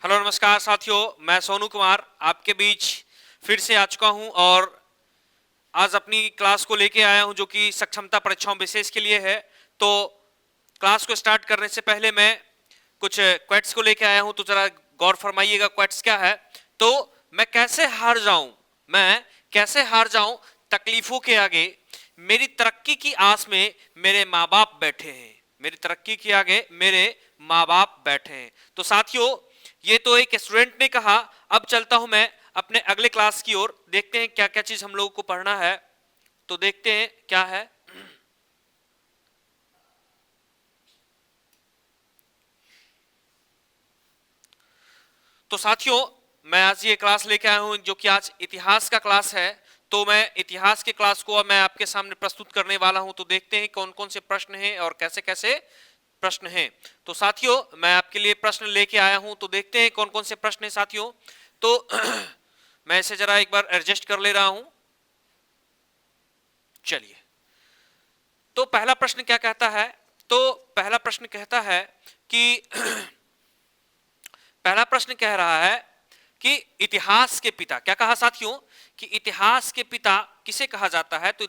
Hello नमस्कार साथियों, मैं सोनू कुमार आपके बीच फिर से आ चुका हूं और आज अपनी क्लास को लेके आया हूं जो कि सक्षमता परीक्षाओं विशेष के लिए है। तो क्लास को स्टार्ट करने से पहले मैं कुछ क्वेट्स को लेके आया हूं, तो जरा गौर फरमाइएगा क्वेट्स क्या है। तो मैं कैसे हार जाऊं, मैं कैसे हार जाऊं तकलीफों के आगे, मेरी तरक्की की आस में मेरे माँ बाप बैठे हैं, मेरी तरक्की के आगे मेरे माँ बाप बैठे हैं। तो साथियों, ये तो एक स्टूडेंट ने कहा। अब चलता हूं मैं अपने अगले क्लास की ओर, देखते हैं क्या क्या चीज हम लोगों को पढ़ना है। तो देखते हैं क्या है। तो साथियों, मैं आज ये क्लास लेके आया हूं जो कि आज इतिहास का क्लास है। तो मैं इतिहास के क्लास को अब मैं आपके सामने प्रस्तुत करने वाला हूं। तो देखते हैं कौन कौन से प्रश्न हैं और कैसे कैसे प्रश्न हैं। तो साथियों, मैं आपके लिए प्रश्न लेके आया हूं, तो देखते हैं कौन कौन से प्रश्न हैं साथियों। तो मैं इसे जरा एक बार एडजस्ट कर ले रहा हूं। चलिए, तो पहला प्रश्न क्या कहता है। तो पहला प्रश्न कहता है कि पहला प्रश्न कह रहा है कि इतिहास के पिता, क्या कहा साथियों, कि इतिहास के पिता किसे कहा जाता है। तो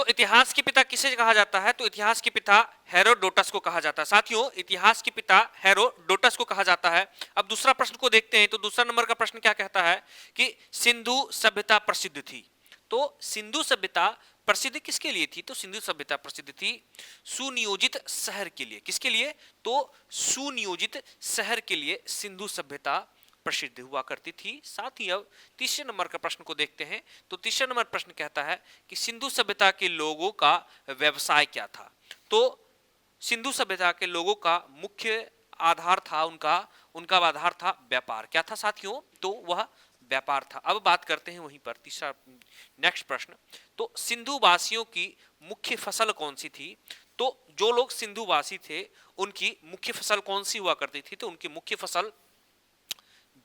इतिहास के पिता किसे कहा जाता है। तो इतिहास के पिता हेरोडोटस को कहा जाता है साथियों। इतिहास के पिता हेरोडोटस को कहा जाता है। अब दूसरा प्रश्न को देखते हैं। तो दूसरा नंबर का प्रश्न क्या कहता है कि सिंधु सभ्यता प्रसिद्ध थी। तो सिंधु सभ्यता प्रसिद्ध किसके लिए थी। तो सिंधु सभ्यता प्रसिद्ध थी सुनियोजित शहर के लिए। किसके लिए। तो सुनियोजित शहर के लिए सिंधु सभ्यता प्रसिद्ध हुआ करती थी। साथ ही अब तीसरे नंबर का प्रश्न को देखते हैं। तो तीसरे नंबर प्रश्न कहता है कि सिंधु सभ्यता के लोगों का व्यवसाय क्या था। तो सिंधु सभ्यता के लोगों का मुख्य आधार था, उनका उनका आधार था व्यापार। क्या था साथियों। तो वह व्यापार था। अब बात करते हैं वहीं पर तीसरा नेक्स्ट प्रश्न। तो सिंधु वासियों की मुख्य फसल कौन सी थी। तो जो लोग सिंधु वासी थे उनकी मुख्य फसल कौन सी हुआ करती थी। तो उनकी मुख्य फसल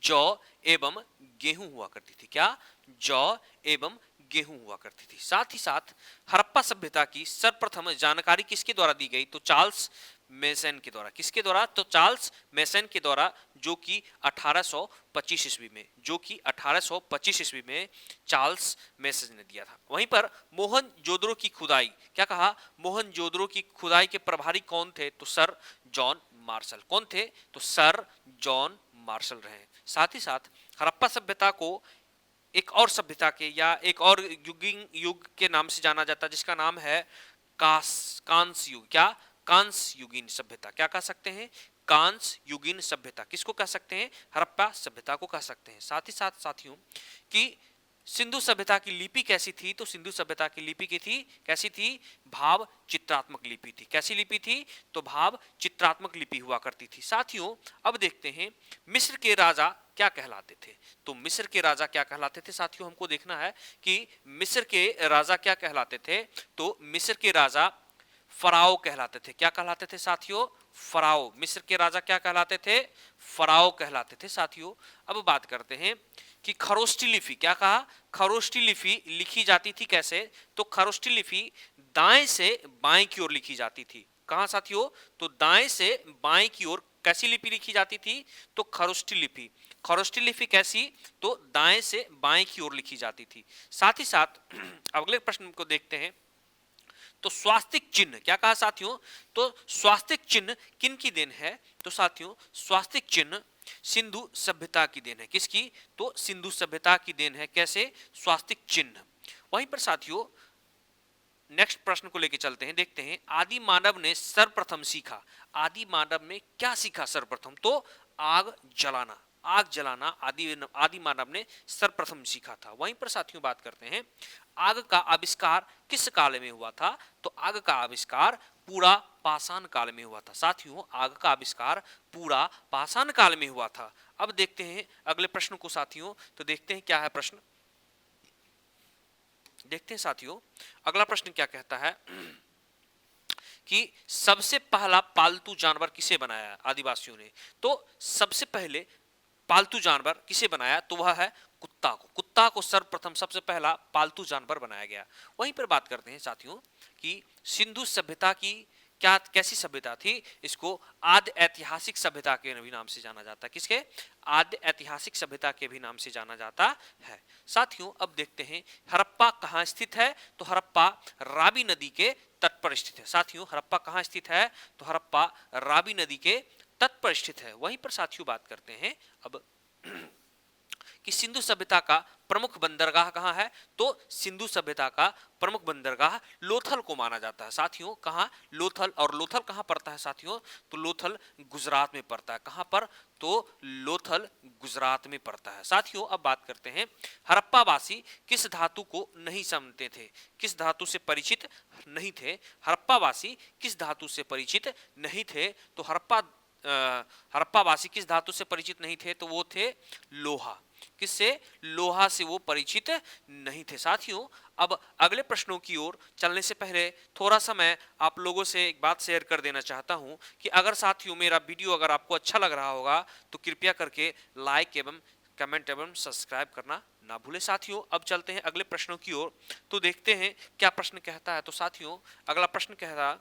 जौ एवं गेहूं हुआ करती थी। क्या। जौ एवं गेहूं हुआ करती थी। साथ ही साथ हड़प्पा सभ्यता की सर्वप्रथम जानकारी किसके द्वारा दी गई। तो चार्ल्स मेसन के द्वारा। किसके द्वारा। तो चार्ल्स मेसन के द्वारा, जो कि 1825 ईस्वी में, जो कि 1825 ईस्वी में चार्ल्स मेसन ने दिया था। वहीं पर मोहनजोदड़ो की खुदाई, क्या कहा, मोहनजोदड़ो की खुदाई के प्रभारी कौन थे। तो सर जॉन मार्शल। कौन थे। तो सर जॉन मार्शल रहे। साथ ही साथ हड़प्पा सभ्यता को एक और सभ्यता के या एक और युग के नाम से जाना जाता है, जिसका नाम है कांस्य युग। क्या। कांस्य युगीन सभ्यता। क्या कह सकते हैं। कांस्य युगीन सभ्यता। किसको कह सकते हैं। हड़प्पा सभ्यता को कह सकते हैं। साथ ही साथ साथियों कि सिंधु सभ्यता की लिपि कैसी थी। तो सिंधु सभ्यता की लिपि की थी, कैसी थी, भाव चित्रात्मक लिपि थी। कैसी लिपि थी। तो भाव चित्रात्मक लिपि हुआ करती थी। साथियों, अब देखते हैं मिस्र के राजा क्या कहलाते थे। तो मिस्र के राजा क्या कहलाते थे साथियों, हमको देखना है कि मिस्र के राजा क्या कहलाते थे। तो मिस्र के राजा फराओ कहलाते थे। क्या कहलाते थे साथियों। फराओ। मिस्र के राजा क्या कहलाते थे। फराओ कहलाते थे साथियों। अब बात करते हैं कि खरोष्टी लिपि, क्या कहा, खरोष्टी लिपि लिखी जाती थी कैसे। तो खरोष्टी लिपि दाएं से बाएं की ओर लिखी जाती थी। कहां साथियों। तो दाएं से बाएं की ओर कैसी लिपि लिखी जाती थी। तो खरोष्टी लिपि। खरोष्टी लिपि कैसी। तो दाएं से बाएं की ओर लिखी जाती थी। साथ ही साथ अगले प्रश्न को देखते हैं। तो स्वास्तिक चिन्ह, क्या कहा साथियों। तो स्वास्तिक चिन्ह किन की देन है। तो साथियों स्वास्तिक चिन्ह सिंधु सभ्यता की देन है। किसकी। तो सिंधु सभ्यता की देन है। कैसे। स्वास्तिक चिन्ह। वहीं पर साथियों नेक्स्ट प्रश्न को लेकर चलते हैं, देखते हैं आदि मानव ने सर्वप्रथम सीखा। आदि मानव ने क्या सीखा सर्वप्रथम। तो आग जलाना। आग जलाना आदि मानव ने सर्वप्रथम सीखा था। वहीं पर साथियों बात करते हैं आग का आविष्कार किस काल में हुआ था। तो आग का आविष्कार पूरा पाषाण काल में हुआ था। साथियों आग का आविष्कार पूरा पाषाण काल में हुआ था। अब देखते हैं अगले प्रश्न को साथियों। तो देखते हैं क्या है प्रश्न। देखते हैं साथियों अगला प्रश्न क्या कहता है कि सबसे पहला पालतू जानवर किसे बनाया आदिवासियों ने। तो सबसे पहले पालतू जानवर किसे बनाया। तो वह है कुत्ता को। कुत्ता को सर्वप्रथम सबसे पहला पालतू जानवर बनाया गया। वहीं पर बात करते हैं साथियों कि सिंधु सभ्यता की क्या कैसी सभ्यता थी? इसको आद्य ऐतिहासिक सभ्यता के भी नाम से जाना जाता है। किसके? आद्य ऐतिहासिक सभ्यता के भी नाम से जाना जाता है। साथियों अब देखते हैं हड़प्पा कहाँ स्थित है? तो हड़प्पा रावी नदी के तट पर स्थित है। साथियों हड़प्पा कहाँ स्थित है? तो हड़प्पा रावी नदी के तट पर स्थित है। वहीं पर साथियों बात करते हैं अब कि सिंधु सभ्यता का प्रमुख बंदरगाह कहाँ है? तो सिंधु सभ्यता का प्रमुख बंदरगाह लोथल को माना जाता है। साथियों कहाँ? लोथल। और लोथल कहाँ पड़ता है साथियों? तो लोथल गुजरात में पड़ता है। कहाँ पर? तो लोथल गुजरात में पड़ता है। साथियों अब बात करते हैं हड़प्पावासी किस धातु को नहीं समझते थे? किस धातु से परिचित नहीं थे? हड़प्पावासी किस धातु से परिचित नहीं थे? तो हड़प्पावासी किस धातु से परिचित नहीं थे? तो वो थे लोहा। किससे? लोहा से वो परिचित नहीं थे। साथियों अब अगले प्रश्नों की ओर चलने से पहले थोड़ा सा मैं आप लोगों से एक बात शेयर कर देना चाहता हूं कि अगर साथियों मेरा वीडियो अगर आपको अच्छा लग रहा होगा तो कृपया करके लाइक एवं कमेंट एवं सब्सक्राइब करना ना भूले। साथियों अब चलते हैं अगले प्रश्नों की ओर, तो देखते हैं क्या प्रश्न कहता है। तो साथियों अगला प्रश्न कहता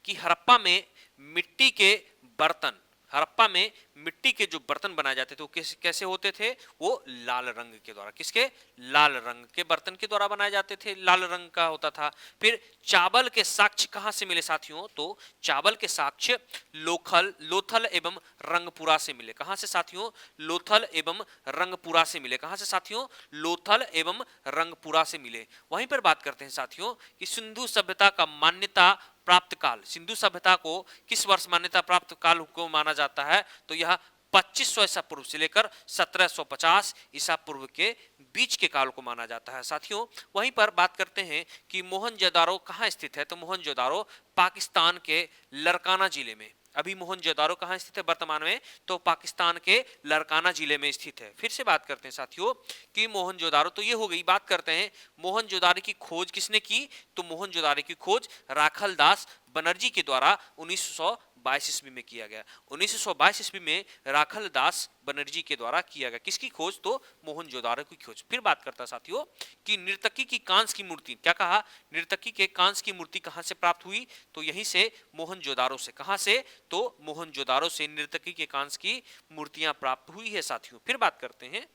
कि हड़प्पा में मिट्टी के बर्तन, हड़प्पा में मिट्टी के जो बर्तन बनाए जाते थे वो कैसे होते थे? वो लाल रंग के द्वारा। किसके? लाल रंग के बर्तन के द्वारा बनाए जाते थे, लाल रंग का होता था। फिर चावल के साक्ष्य कहां से मिले साथियों? तो चावल के साक्ष्य लोथल एवं रंगपुरा से मिले। कहां से साथियों? लोथल एवं रंगपुरा से मिले। कहां से साथियों? लोथल एवं रंगपुरा से मिले। वहीं पर बात करते हैं साथियों कि सिंधु सभ्यता का मान्यता प्राप्त काल, सिंधु सभ्यता को किस वर्ष मान्यता प्राप्त काल को माना जाता है? तो यह 2500 ईसा पूर्व से लेकर 1750 ईसा पूर्व के बीच के काल को माना जाता है। साथियों वहीं पर बात करते हैं कि मोहनजोदारो कहाँ स्थित है? तो मोहनजोदारो पाकिस्तान के लरकाना जिले में। अभी मोहनजोदारो कहाँ स्थित है वर्तमान में? तो पाकिस्तान के लरकाना जिले में स्थित है। फिर से बात करते हैं साथियों कि मोहनजोदारो, तो ये हो गई। बात करते हैं मोहनजोदारो की खोज किसने की? तो मोहनजोदारो की खोज राखल दास बनर्जी के द्वारा 1922 ईस्वी में किया गया। 1922 ईस्वी में राखल दास बनर्जी के द्वारा किया गया। किसकी खोज? तो मोहनजोदारो की खोज। फिर बात करता है साथियों कि नर्तकी की कांस की मूर्ति, क्या कहा? नर्तकी के कांस की मूर्ति कहां से प्राप्त हुई? तो यहीं से मोहनजोदारो से। कहां से? तो मोहनजोदारो से नर्तकी के कांस की मूर्तियां प्राप्त हुई है साथियों। फिर बात करते हैं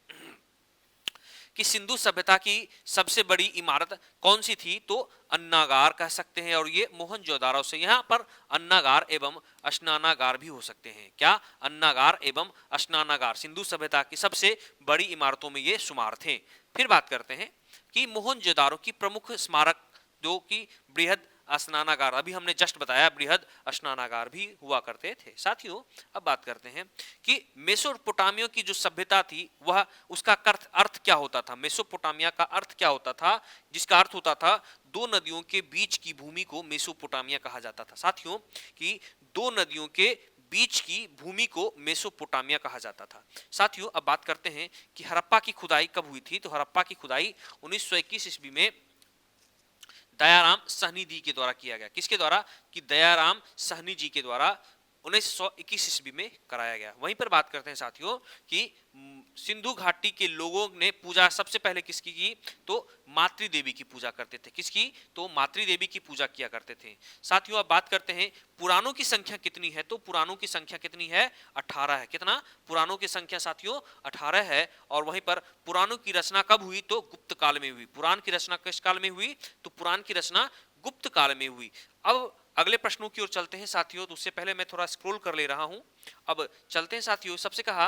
कि सिंधु सभ्यता की सबसे बड़ी इमारत कौन सी थी? तो अन्नागार कह सकते हैं, और ये मोहनजोदारो से। यहाँ पर अन्नागार एवं स्नानागार भी हो सकते हैं। क्या? अन्नागार एवं स्नानागार सिंधु सभ्यता की सबसे बड़ी इमारतों में ये शुमार थे। फिर बात करते हैं कि मोहनजोदारो की प्रमुख स्मारक जो कि बृहद स्नानागार, अभी हमने जस्ट बताया बृहद स्नानागार भी हुआ करते थे। साथियों अब बात करते हैं कि मेसोपोटामिया की जो सभ्यता थी वह उसका अर्थ क्या होता था? मेसोपोटामिया का अर्थ क्या होता था? जिसका अर्थ होता था दो नदियों के बीच की भूमि को मेसोपोटामिया कहा जाता था। साथियों कि दो नदियों के बीच की भूमि को मेसोपोटामिया कहा जाता था। साथियों अब बात करते हैं कि हड़प्पा की खुदाई कब हुई थी? तो हड़प्पा की खुदाई 1921 ईस्वी में दयाराम सहनी जी के द्वारा किया गया। किसके द्वारा? कि दयाराम सहनी जी के द्वारा 1921 ईस्वी में कराया गया। वहीं पर बात करते हैं साथियों कि सिंधु घाटी के लोगों ने पूजा सबसे पहले किसकी की? तो मातृ देवी की पूजा करते थे। किसकी? तो मातृ देवी की पूजा किया करते थे। साथियों अब बात करते हैं पुराणों की संख्या कितनी है? तो पुराणों की संख्या कितनी है? 18 है। कितना? पुराणों की संख्या साथियों 18 है। और वहीं पर पुराणों की रचना कब हुई? तो गुप्त काल में हुई। पुराण की रचना किस काल में हुई? तो पुराण की रचना गुप्त काल में हुई। अब अगले प्रश्नों की ओर चलते हैं साथियों, तो उससे पहले मैं थोड़ा स्क्रॉल कर ले रहा हूं। अब चलते हैं साथियों। सबसे कहा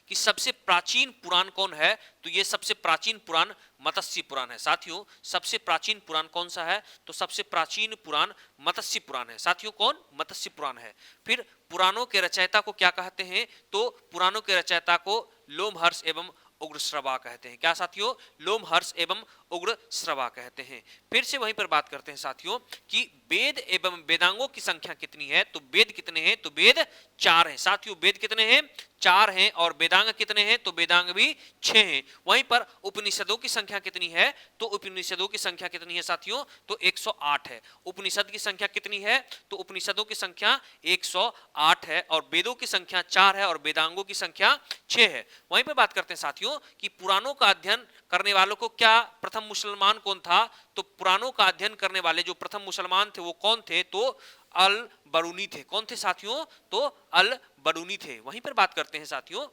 कि सबसे प्राचीन पुराण कौन है? तो ये सबसे प्राचीन पुराण मत्स्य पुराण है। साथियों सबसे प्राचीन पुराण कौन सा है? तो सबसे प्राचीन पुराण मत्स्य पुराण है। साथियों कौन? मत्स्य पुराण है। फिर पुराणों के रचयिता को क्या कहते हैं? तो पुराणों के रचयिता को लोमहर्ष एवं उग्रश्रवा कहते हैं। क्या साथियों? लोमहर्ष एवं उग्रश्रवा कहते हैं। फिर से वहीं पर बात करते हैं साथियों कि वेद एवं वेदांगों की संख्या कितनी है? तो वेद कितने हैं? तो वेद 4 हैं। साथियों वेद कितने हैं? 4 हैं और वेदांग कितने हैं, तो वेदांग भी 6 हैं। वहीं पर उपनिषदों की संख्या कितनी है, तो उपनिषदों की संख्या कितनी है साथियों, तो 108 है। उपनिषद की संख्या कितनी है, तो उपनिषदों की संख्या 108 है और वेदों की संख्या 4 है और वेदांगों की संख्या 6 है। वहीं पर बात करते हैं साथियों कि पुराणों का अध्ययन करने वालों को क्या प्रथम मुसलमान कौन था, तो पुराणों का अध्ययन करने वाले जो प्रथम मुसलमान थे वो कौन थे, तो अल बरूनी थे। कौन थे साथियों, तो अल बरूनी थे। वहीं पर बात करते हैं साथियों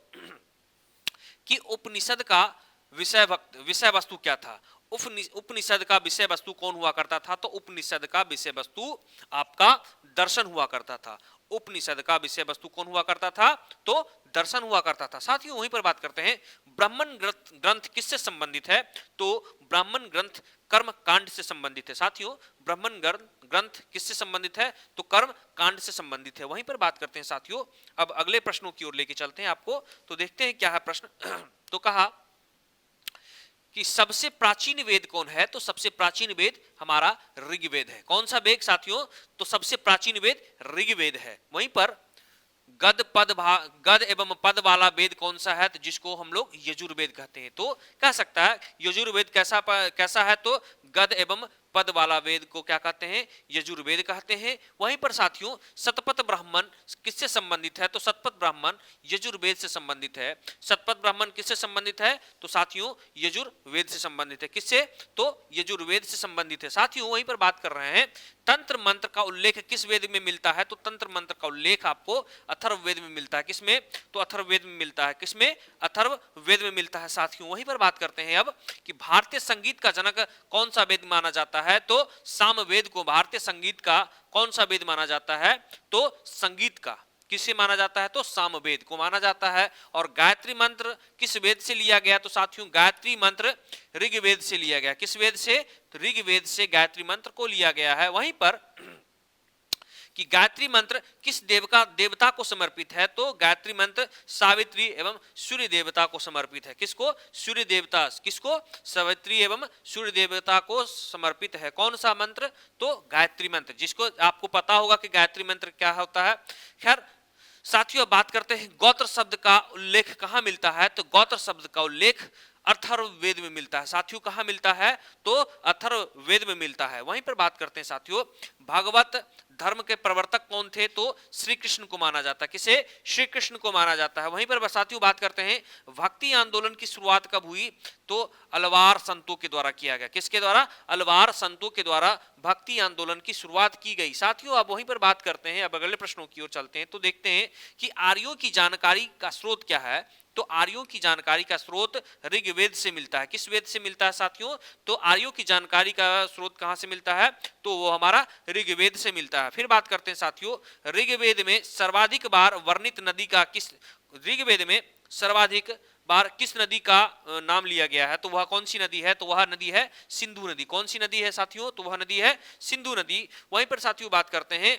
कि उपनिषद का विषय वस्तु क्या था। उपनिषद का विषय वस्तु कौन हुआ करता था, तो उपनिषद का विषय वस्तु आपका दर्शन हुआ करता था। उपनिषद का विषय वस्तु कौन हुआ करता था, तो दर्शन हुआ करता था। साथियों वहीं पर बात करते हैं ब्राह्मण ग्रंथ किससे संबंधित है, तो ब्राह्मण ग्रंथ कर्म कांड से संबंधित है। साथियों ब्राह्मण ग्रंथ किससे संबंधित है, तो कर्म कांड से संबंधित है। वहीं पर बात करते हैं साथियों, अब अगले प्रश्नों की ओर लेके चलते हैं आपको, तो देखते हैं क्या है प्रश्न। तो कहा कि सबसे प्राचीन वेद कौन है, तो सबसे प्राचीन वेद हमारा ऋग्वेद है। कौन सा वेद साथियों, तो सबसे प्राचीन वेद ऋग्वेद है। वहीं पर गद एवं पद वाला वेद कौन सा है, तो जिसको हम लोग यजुर्वेद कहते हैं। तो कह सकता है यजुर्वेद कैसा है, तो गद एवं पद वाला वेद को क्या कहते हैं, यजुर्वेद कहते हैं। वहीं पर साथियों शतपथ ब्राह्मण किससे संबंधित है, तो शतपथ ब्राह्मण यजुर्वेद से संबंधित है। शतपथ ब्राह्मण किससे संबंधित है, तो साथियों यजुर्वेद से संबंधित है। किससे, तो यजुर्वेद से संबंधित है। साथियों वहीं पर बात कर रहे हैं तंत्र मंत्र का उल्लेख किस वेद में मिलता है, तो तंत्र मंत्र का उल्लेख आपको अथर्ववेद में मिलता है। किसमें, तो अथर्ववेद में मिलता है। किसमें, अथर्ववेद में मिलता है। साथियों वहीं पर बात करते हैं अब कि भारतीय संगीत का जनक कौन सा वेद माना जाता है, तो सामवेद को भारतीय संगीत का कौन सा वेद माना जाता है, तो संगीत का किसे माना जाता है, तो सामवेद को माना जाता है। और गायत्री मंत्र किस वेद से लिया गया, तो साथियों गायत्री मंत्र ऋग्वेद से लिया गया। किस वेद से, तो ऋग्वेद से गायत्री मंत्र को लिया गया है। वहीं पर कि गायत्री मंत्र किस देवता को समर्पित है, तो गायत्री मंत्र सावित्री एवं सूर्य देवता को समर्पित है। किसको, सूर्य देवता, किसको, सावित्री एवं सूर्य देवता को समर्पित है। कौन सा मंत्र, तो गायत्री मंत्र, जिसको आपको पता होगा कि गायत्री मंत्र क्या होता है। खैर साथियों बात करते हैं गोत्र शब्द का उल्लेख कहां मिलता है, तो गोत्र शब्द का उल्लेख अथर्ववेद में मिलता है। साथियों कहां मिलता है, तो अथर्ववेद में मिलता है। वहीं पर बात करते हैं साथियों भागवत धर्म के प्रवर्तक कौन थे, तो श्री कृष्ण को माना जाता है। किसे, श्री कृष्ण को माना जाता है। वहीं पर साथियों बात करते हैं भक्ति आंदोलन की शुरुआत कब हुई, तो अलवार संतों के द्वारा किया गया। किसके द्वारा, अलवार संतों के द्वारा भक्ति आंदोलन की शुरुआत की गई। साथियों अब वहीं पर बात करते हैं, अब अगले प्रश्नों की ओर चलते हैं, तो देखते हैं कि आर्यों की जानकारी का स्रोत क्या है, तो आर्यों की जानकारी का स्रोत ऋग्वेद से मिलता है। किस वेद से मिलता है साथियों, तो आर्यों की जानकारी का स्रोत कहां से मिलता है, तो वो हमारा ऋग्वेद से मिलता है। फिर बात करते हैं साथियों ऋग्वेद में सर्वाधिक बार वर्णित नदी का किस, ऋग्वेद में सर्वाधिक बार किस नदी का नाम लिया गया है, तो वह कौन सी नदी है, तो वह नदी है सिंधु नदी। कौन सी नदी है साथियों, तो वह नदी है सिंधु नदी। वहीं पर साथियों बात करते हैं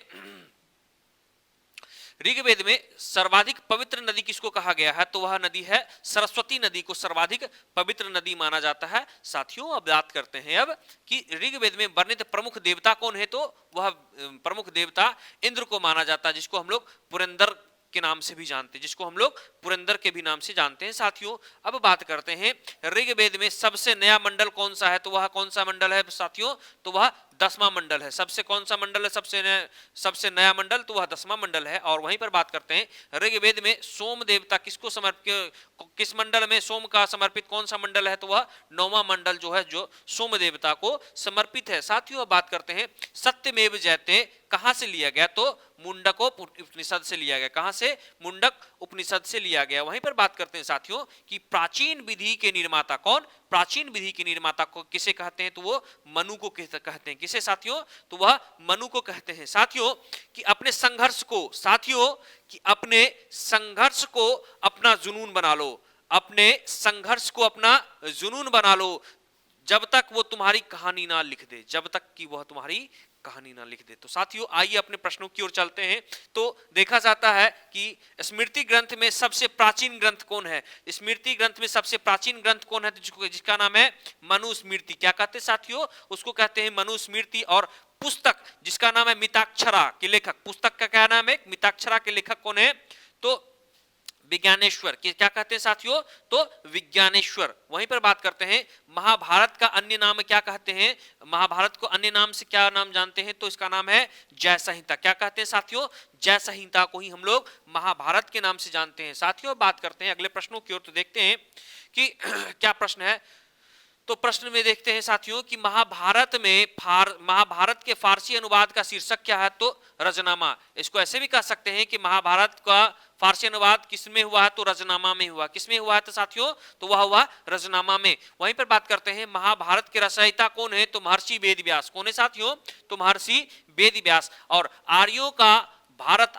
ऋग्वेद में सर्वाधिक पवित्र नदी किसको कहा गया है, तो वह नदी है सरस्वती नदी को सर्वाधिक पवित्र नदी माना जाता है। साथियों अब बात करते हैं अब कि ऋग्वेद में वर्णित प्रमुख देवता कौन है, तो वह प्रमुख देवता इंद्र को माना जाता है, जिसको हम लोग पुरंदर के नाम से भी जानते हैं, जिसको हम लोग पुरंदर के भी नाम से जानते हैं। साथियों अब बात करते हैं ऋग्वेद में सबसे नया मंडल कौन सा है, तो वह कौन सा मंडल है साथियों, तो वह 10वां मंडल है। सबसे कौन सा मंडल है, सबसे नया मंडल, तो वह 10वां मंडल है। और वहीं पर बात करते हैं ऋग्वेद में सोम देवता किसको समर्पित, किस मंडल में सोम का समर्पित कौन सा मंडल है, तो वह 9वां मंडल जो है जो सोम देवता को समर्पित है। साथियों बात करते हैं सत्यमेव जयते कहां से लिया गया, तो मुंडक उपनिषद से लिया गया। कहां से, मुंडक उपनिषद से लिया गया। वहीं पर बात करते हैं साथियों कि प्राचीन विधि के निर्माता कौन, प्राचीन विधि के निर्माता को किसे कहते हैं, तो वो मनु को कहते हैं। किसे साथियों, तो वह मनु को कहते हैं। साथियों कि अपने संघर्ष को, साथियों कि अपने संघर्ष को अपना जुनून बना लो, अपने संघर्ष को अपना जुनून बना लो, जब तक वो तुम्हारी कहानी ना लिख दे, जब तक कि वह तुम्हारी कहानी ना लिख दे। तो साथियों आइए अपने प्रश्नों की ओर चलते हैं। तो देखा जाता है कि स्मृति ग्रंथ में सबसे प्राचीन ग्रंथ कौन है, स्मृति ग्रंथ में सबसे प्राचीन ग्रंथ कौन है, जिसका नाम है मनुस्मृति। क्या कहते हैं साथियों, उसको कहते हैं मनुस्मृति। और पुस्तक जिसका नाम है मिताक्षरा के लेखक, पुस्तक का क्या नाम है, मिताक्षरा के लेखक कौन है, तो विज्ञानेश्वर, क्या कहते हैं साथियों, तो विज्ञानेश्वर। वहीं पर बात करते हैं महाभारत का अन्य नाम क्या कहते हैं, महाभारत को अन्य नाम से क्या नाम जानते हैं, तो इसका नाम है जय संहिता। क्या कहते हैं साथियों, जय संहिता को ही हम लोग महाभारत के नाम से जानते हैं। साथियों बात करते हैं अगले प्रश्नों की ओर, तो देखते हैं कि क्या प्रश्न है। तो प्रश्न में देखते हैं साथियों कि महाभारत के फारसी अनुवाद का शीर्षक क्या है, तो रजनामा। इसको ऐसे भी कह सकते हैं कि महाभारत का फारसी अनुवाद किसमें हुआ है, तो रजनामा में हुआ। किसमें हुआ है तो साथियों, तो वह हुआ रजनामा में। वहीं पर बात करते हैं महाभारत के रचयिता कौन है, तो महर्षि वेदव्यास। कौन है साथियों, तो महर्षि वेदव्यास। और आर्यों का भारत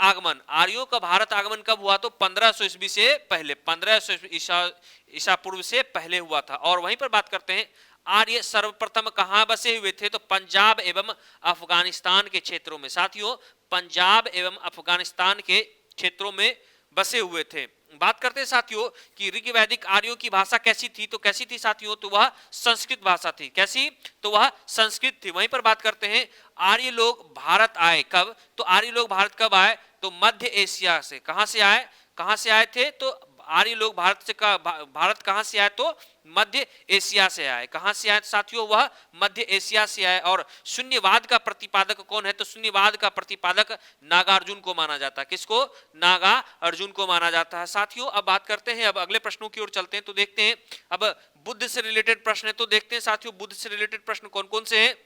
आगमन कब हुआ, तो 1500 ईस्वी से पहले, 1500 ईसा पूर्व से पहले हुआ था। और वहीं पर बात करते हैं आर्य सर्वप्रथम कहां बसे हुए थे, तो पंजाब एवं अफगानिस्तान के क्षेत्रों में। साथियों पंजाब एवं अफगानिस्तान के क्षेत्रों में बसे हुए थे। बात करते हैं साथियों कि ऋग्वैदिक आर्यों की भाषा कैसी थी, तो कैसी थी साथियों, तो वह संस्कृत भाषा थी। कैसी, तो वह संस्कृत थी। वहीं पर बात करते हैं आर्य लोग भारत आए कब, तो आर्य लोग भारत कब आए, तो मध्य एशिया से। कहां से आए, कहां से आए थे, तो आर्य लोग भारत कहां से आए, तो मध्य एशिया से आए। कहां से आए साथियों, वह मध्य एशिया से आए। और शून्यवाद का प्रतिपादक कौन है, तो शून्यवाद का प्रतिपादक नागार्जुन को माना जाता है। किसको, नागार्जुन को माना जाता है। साथियों अब बात करते हैं, अब अगले प्रश्नों की ओर चलते हैं, तो देखते हैं अब बुद्ध से रिलेटेड प्रश्न है। तो देखते हैं साथियों बुद्ध से रिलेटेड प्रश्न कौन कौन से हैं।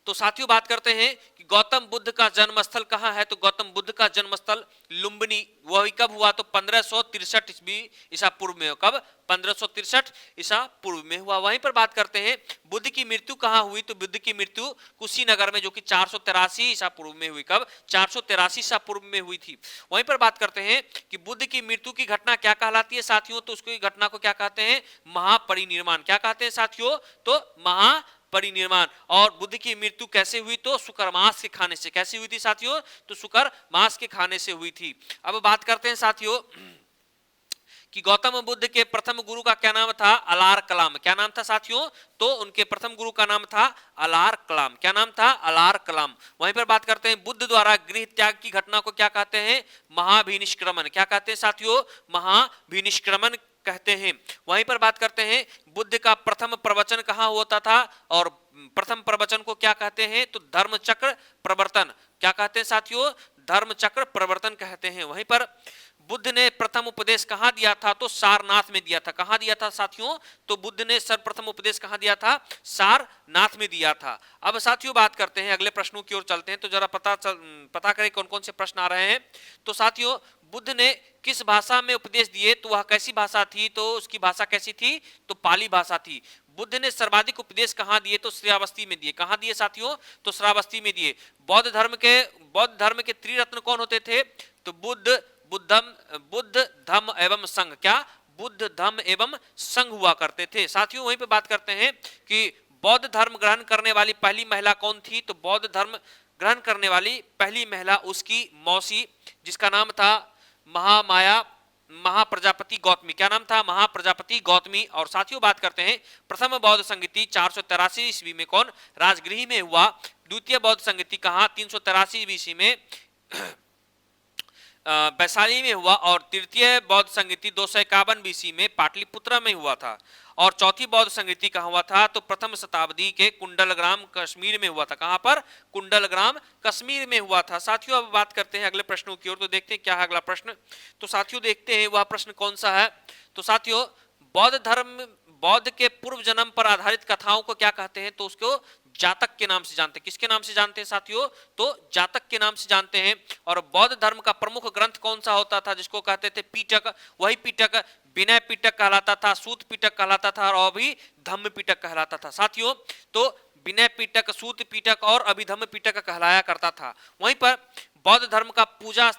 तो साथियों बात करते हैं कि गौतम बुद्ध का जन्मस्थल कहां है, तो गौतम बुद्ध का जन्मस्थल लुम्बिनी। वह कब हुआ, तो 1563 ईस्वी ईसा पूर्व में। कब, 1563 ईसा पूर्व में हुआ। वहीं पर बात करते हैं बुद्ध की मृत्यु कहां हुई, तो बुद्ध की मृत्यु कुशीनगर में, जो कि 483 ईसा पूर्व में हुई। कब, 483 ईसा पूर्व में हुई थी। वहीं पर बात करते हैं कि बुद्ध की मृत्यु की घटना क्या कहलाती है साथियों, तो उसकी घटना को क्या कहते हैं, महापरिनिर्वाण। क्या कहते हैं साथियों, तो परिनिर्वाण। और बुद्ध की मृत्यु कैसे हुई, तो शुकर मांस के खाने से। कैसे हुई थी साथियों, तो शुकर मांस के खाने से हुई थी। अब बात करते हैं साथियों कि गौतम बुद्ध के प्रथम गुरु का क्या नाम था, अलार कलाम। क्या नाम था साथियों, तो उनके प्रथम गुरु का नाम था अलार कलाम। क्या नाम था, अलार कलाम। वहीं पर बात करते हैं बुद्ध द्वारा गृह त्याग की घटना को क्या कहते हैं, महाभिनिष्क्रमण। क्या कहते हैं साथियों, महाभिनिष्क्रमण कहते हैं। वहीं पर बात करते हैं बुद्ध का प्रथम प्रवचन कहां होता था, और प्रथम प्रवचन को क्या कहते हैं, तो धर्मचक्र प्रवर्तन। क्या कहते हैं साथियों, धर्मचक्र प्रवर्तन कहते हैं। वहीं पर बुद्ध ने प्रथम उपदेश कहां दिया था, तो सारनाथ में दिया था। कहां दिया था साथियों, तो बुद्ध ने सर्वप्रथम उपदेश कहां दिया था, सारनाथ में दिया था। अब साथियों बात करते हैं अगले प्रश्नों की ओर चलते हैं, तो जरा पता करें कौन कौन से प्रश्न आ रहे हैं। तो साथियों बुद्ध ने किस भाषा में उपदेश दिए, तो वह कैसी भाषा थी, तो उसकी भाषा कैसी थी, तो पाली भाषा थी। बुद्ध ने सर्वाधिक उपदेश कहां दिए, तो श्रावस्ती में दिए। कहां दिए साथियों, तो श्रावस्ती में दिए। बौद्ध धर्म के त्रिरत्न कौन होते थे, तो बुद्ध धम्म एवं संघ। क्या, बुद्ध धम्म एवं संघ हुआ करते थे। साथियों वहीं पे बात करते हैं कि बौद्ध धर्म ग्रहण करने वाली पहली महिला कौन थी, तो बौद्ध धर्म ग्रहण करने वाली पहली महिला उसकी मौसी, जिसका नाम था महाप्रजापति गौतमी। क्या नाम था, महाप्रजापति गौतमी। और साथियों बात करते हैं प्रथम बौद्ध संगति 483 ईस्वी में कौन, राजगृह में हुआ। द्वितीय बौद्ध संगति कहां, 383 ईस्वी में वैशाली में हुआ। और तृतीय बौद्ध संगति 251 बीसी में पाटलिपुत्र में हुआ था। और चौथी बौद्ध संगति कहां हुआ था, तो प्रथम शताब्दी के कुंडलग्राम कश्मीर में हुआ था। कहां पर, कुंडलग्राम कश्मीर में हुआ था। साथियों अब बात करते हैं अगले प्रश्नों की ओर, तो देखते हैं क्या है अगला प्रश्न। तो साथियों देखते हैं वह प्रश्न कौन सा है। तो साथियों बौद्ध के पूर्व जन्म पर आधारित कथाओं को क्या कहते हैं, तो उसको जातक के नाम से जानते हैं। किसके नाम से जानते हैं साथियों, तो जातक के नाम से जानते हैं। और बौद्ध धर्म का प्रमुख ग्रंथ कौन सा होता था, जिसको कहते थे पीटक। वही पीटक विनय पीटक कहलाता था, सूत पीटक कहलाता था, और अभी धम्म पीटक कहलाता था। साथियों तो विनय पीटक, सूत पीटक और अभिधम्म पीटक कहलाया करता था। वहीं पर बौद्ध धर्म का पूजा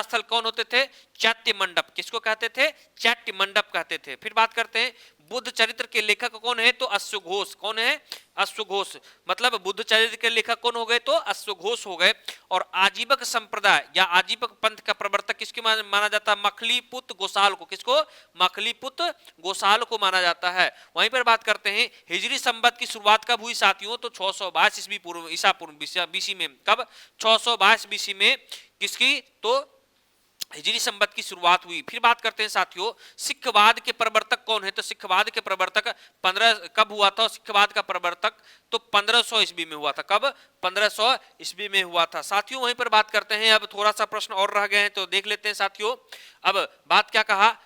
स्थल कौन होते थे, चैत्य मंडप। किसको कहते थे, चैत्य मंडप कहते थे। फिर बात करते हैं बुद्ध चरित्र के लेखक कौन है, तो अश्वघोष। कौन है, अश्वघोष। मतलब बुद्ध चरित्र के लेखक कौन हो गए, तो अश्वघोष हो गए। और आजीवक संप्रदाय या आजीवक पंथ का प्रवर्तक किसके माना जाता है, मखलीपुत गोसाल को। किसको, मखलीपुत गोसाल को माना जाता है। वहीं पर बात करते हैं हिजरी संवत की शुरुआत कब हुई साथियों, तो 622 ईस्वी पूर्व, ईसा पूर्व बीसी में। कब, 622 बीसी में। किसकी, तो हिजरी संवत की शुरुआत हुई। फिर बात करते हैं साथियों, सिखवाद के प्रवर्तक कौन है? तो सिखवाद के प्रवर्तक 15 कब हुआ था? सिखवाद का प्रवर्तक तो 1500 ईस्वी में हुआ था। कब? 1500 ईस्वी में हुआ था साथियों। वहीं पर बात करते हैं, अब थोड़ा सा प्रश्न और रह गए हैं तो देख लेते हैं साथियों। अब बात क्या कहा,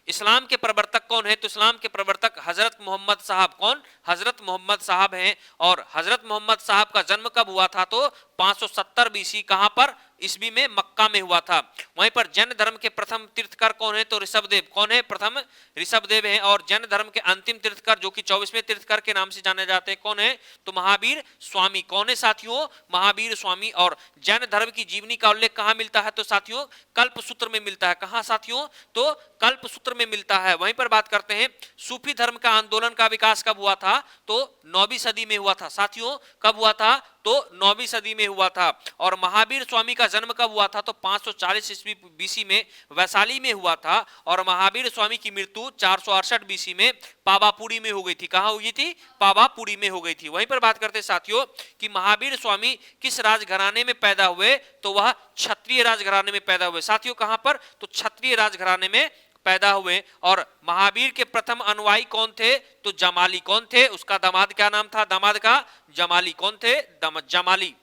इस्लाम के प्रवर्तक कौन है? तो इस्लाम के प्रवर्तक हजरत मोहम्मद साहब। कौन? हजरत मोहम्मद साहब हैं। और हजरत मोहम्मद साहब का जन्म कब हुआ था? तो 570 बीसी। कहां पर? ईस्वी में मक्का में हुआ था। वहीं पर जैन धर्म के प्रथम तीर्थकर कौन है? तो ऋषभदेव। कौन है? प्रथम ऋषभदेव हैं। और जैन धर्म के अंतिम तीर्थकर जो कि 24वें तीर्थकर के नाम से जाने जाते हैं, कौन है? तो महावीर स्वामी। कौन है साथियों? महावीर स्वामी। और जैन धर्म की जीवनी का उल्लेख कहां मिलता है? तो साथियों कल्पसूत्र में मिलता है। कहां साथियों? तो कल्पसूत्र में मिलता है। वहीं पर बात करते हैं, सूफी धर्म का आंदोलन का विकास कब हुआ था? तो 9वीं सदी में हुआ था साथियों। कब हुआ था? तो 9वीं सदी में हुआ था। और महावीर स्वामी का जन्म कब हुआ था? तो 540 ईस्वी बीसी में वैशाली में हुआ था। और महावीर स्वामी की मृत्यु 468 बीसी में पावापुरी में हो गई थी। कहां हुई थी? पावापुरी में हो गई थी। वहीं पर बात करते हैं साथियों कि महावीर स्वामी किस राजघराने में पैदा हुए? तो वह क्षत्रिय राजघराने में पैदा हुए साथियों। कहां पर? तो क्षत्रिय राजघराने में पैदा हुए। और महावीर के प्रथम अनुयायी कौन थे? तो जमाली। कौन थे? उसका दामाद क्या नाम था? दामाद का जमाली। कौन थे? जमाली।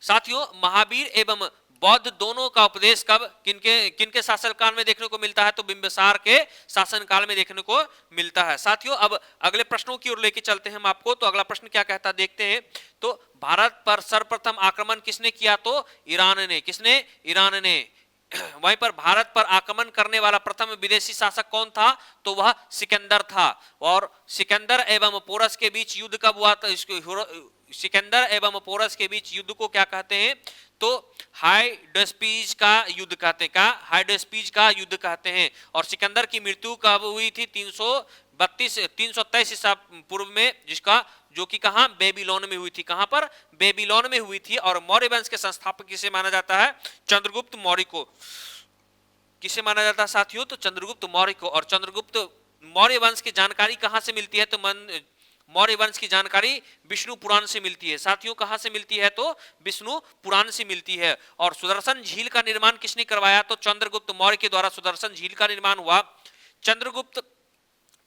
साथियों महावीर एवं बौद्ध दोनों का उपदेश कब किनके शासनकाल में देखने को मिलता है? तो बिंबिसार के शासनकाल में देखने को मिलता है साथियों। अब अगले प्रश्नों की ओर लेके चलते हैं हम आपको। तो अगला प्रश्न क्या कहता है देखते हैं। तो भारत पर सर्वप्रथम आक्रमण किसने किया? तो ईरान ने। किसने? ईरान ने। वहीं पर भारत पर आक्रमण करने वाला प्रथम विदेशी शासक कौन था? तो वह सिकंदर था। और सिकंदर एवं पोरस के बीच युद्ध कब हुआ था? सिकंदर एवं पोरस के बीच युद्ध को क्या कहते हैं? तो हाइडेस्पीज का युद्ध कहते हैं। क्या? हाइडेस्पीज का युद्ध कहते हैं। और सिकंदर की मृत्यु कब हुई थी? 323 ईसा पूर्व में, जिसका जो कि कहां? बेबीलोन में हुई थी। कहां पर? बेबीलोन में हुई थी। और मौर्य वंश के संस्थापक किसे माना जाता है? चंद्रगुप्त मौर्य को। किसे माना जाता है साथियों? तो चंद्रगुप्त मौर्य को। और चंद्रगुप्त मौर्य वंश की जानकारी कहां से मिलती है? तो मौर्य वंश की जानकारी विष्णु पुराण से मिलती है साथियों। कहां से मिलती है? तो विष्णु पुराण से मिलती है। और सुदर्शन झील का निर्माण किसने करवाया? तो चंद्रगुप्त मौर्य के द्वारा सुदर्शन झील का निर्माण हुआ। चंद्रगुप्त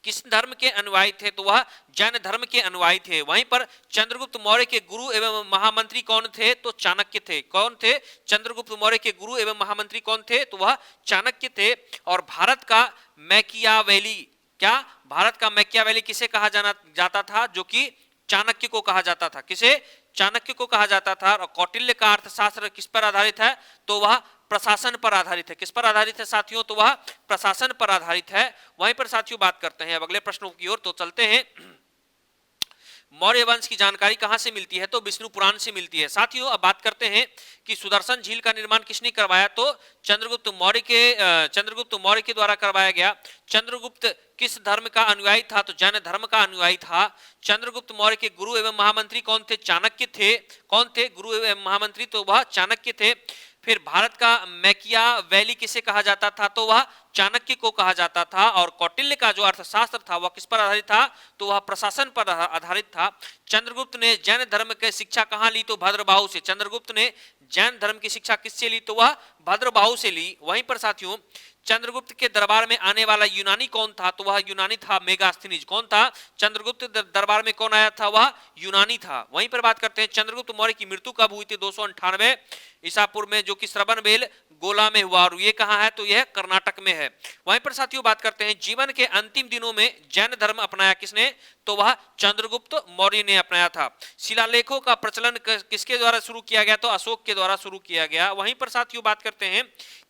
किस धर्म के अनुयायी थे? तो वह जैन धर्म के अनुयायी थे। वहीं पर चंद्रगुप्त मौर्य के गुरु एवं महामंत्री कौन थे? तो चाणक्य थे। कौन थे? चंद्रगुप्त मौर्य के गुरु एवं महामंत्री कौन थे? तो वह चाणक्य थे। और भारत का मैकियावेली, क्या? भारत का मैकियावेली किसे कहा जाता था? जो कि चाणक्य को कहा जाता था। किसे? चाणक्य को कहा जाता था। और कौटिल्य का अर्थशास्त्र किस पर आधारित है? तो वह प्रशासन पर आधारित है। किस पर आधारित है साथियों? तो वह प्रशासन पर आधारित है। वहीं पर साथियों बात करते हैं अब अगले प्रश्नों की ओर। तो चलते हैं, मौर्य वंश की जानकारी कहां से मिलती है? तो विष्णु पुराण से मिलती है साथियों। अब बात करते हैं कि सुदर्शन झील का निर्माण किसने करवाया? तो चंद्रगुप्त मौर्य के द्वारा करवाया गया। चंद्रगुप्त किस धर्म का अनुयायी था? तो जैन धर्म का अनुयायी था। चंद्रगुप्त मौर्य के गुरु एवं महामंत्री कौन थे? चाणक्य थे। कौन थे गुरु एवं महामंत्री? तो वह चाणक्य थे। फिर भारत का मैकियावेली किसे कहा जाता था? तो वह चाणक्य को कहा जाता था। और कौटिल्य का जो अर्थशास्त्र था वह किस पर आधारित था? तो वह प्रशासन पर आधारित था। चंद्रगुप्त ने जैन धर्म की शिक्षा कहां ली? तो भद्रबाहु से। चंद्रगुप्त ने जैन धर्म की शिक्षा किससे ली? तो वह भद्रबाहु से ली। वहीं पर साथियों चंद्रगुप्त के दरबार में आने वाला यूनानी कौन था? तो वह यूनानी था मेगास्थनीज। कौन था? चंद्रगुप्त दरबार में कौन आया था? वह यूनानी था। वहीं पर बात करते हैं चंद्रगुप्त मौर्य की मृत्यु कब हुई थी? 298 ईसा पूर्व में, जो कि श्रवणबेल गोला में हुआ। और ये कहां है? तो यह कर्नाटक में है। वहीं पर साथियों बात करते हैं जीवन के अंतिम दिनों में जैन धर्म अपनाया किसने? तो वह चंद्रगुप्त मौर्य ने अपनाया था। शिलालेखों का प्रचलन किसके द्वारा शुरू किया गया? तो अशोक के द्वारा शुरू किया गया। वहीं पर साथियों बात करते हैं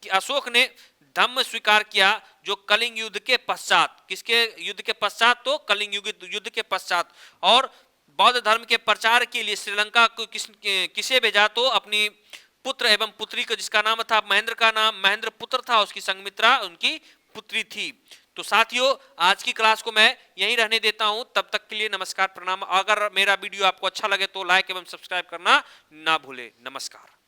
कि अशोक ने धम्म स्वीकार किया जो कलिंग युद्ध के पश्चात। किसके युद्ध के पश्चात? तो कलिंग युद्ध के पश्चात। और बौद्ध धर्म के प्रचार के लिए श्रीलंका को किसे भेजा? तो अपनी पुत्र एवं पुत्री को, जिसका नाम था महेंद्र, का नाम महेंद्र पुत्र था, उसकी संगमित्रा उनकी पुत्री थी। तो साथियों आज की क्लास को मैं यहीं रहने देता हूं। तब तक के लिए नमस्कार, प्रणाम। अगर मेरा वीडियो आपको अच्छा लगे तो लाइक एवं सब्सक्राइब करना ना भूले। नमस्कार।